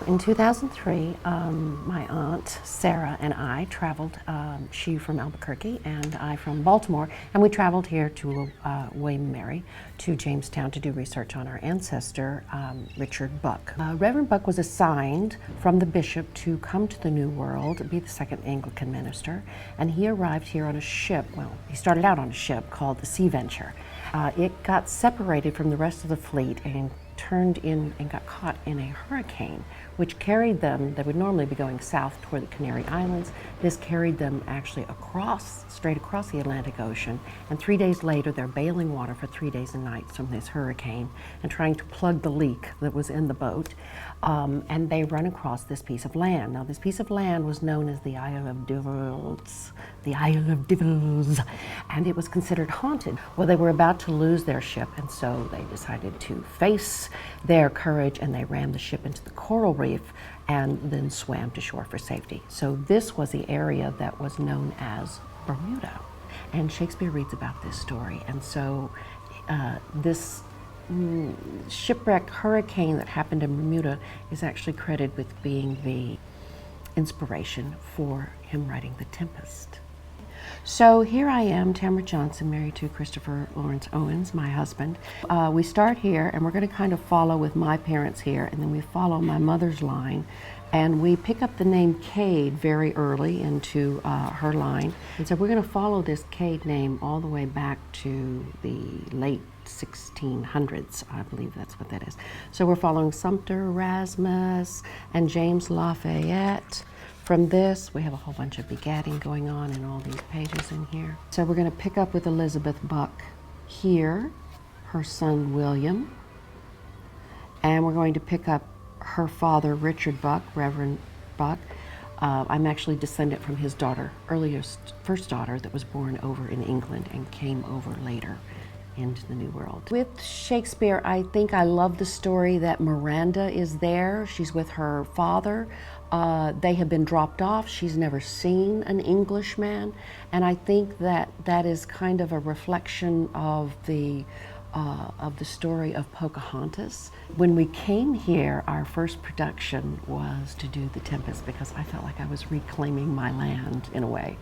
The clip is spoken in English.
In 2003, my aunt Sarah and I traveled, she from Albuquerque and I from Baltimore, and we traveled here to William and Mary, to Jamestown to do research on our ancestor, Richard Buck. Reverend Buck was assigned from the bishop to come to the New World, be the second Anglican minister, and he arrived here on a ship. Well, he started out on a ship called the Sea Venture. It got separated from the rest of the fleet and turned in and got caught in a hurricane, which carried them, they would normally be going south toward the Canary Islands. This carried them actually straight across the Atlantic Ocean, and 3 days later they're bailing water for 3 days and nights from this hurricane and trying to plug the leak that was in the boat. And they run across this piece of land. Now this piece of land was known as the Isle of Devils, and it was considered haunted. Well, they were about to lose their ship, and so they decided to face their courage, and they ran the ship into the coral reef and then swam to shore for safety. So this was the area that was known as Bermuda. And Shakespeare reads about this story, and so this shipwrecked hurricane that happened in Bermuda is actually credited with being the inspiration for him writing The Tempest. So here I am, Tamara Johnson, married to Christopher Lawrence Owens, my husband. We start here, and we're going to kind of follow with my parents here, and then we follow my mother's line, and we pick up the name Cade very early into her line. And so we're going to follow this Cade name all the way back to the late 1600s, I believe that's what that is. So we're following Sumter, Erasmus, and James Lafayette. From this, we have a whole bunch of begatting going on in all these pages in here. So we're going to pick up with Elizabeth Buck here, her son William, and we're going to pick up her father, Richard Buck, Reverend Buck. I'm actually descendant from his daughter, first daughter that was born over in England and came over later into the New World. With Shakespeare, I think I love the story that Miranda is there. She's with her father. They have been dropped off. She's never seen an Englishman. And I think that that is kind of a reflection of the story of Pocahontas. When we came here, our first production was to do The Tempest because I felt like I was reclaiming my land in a way.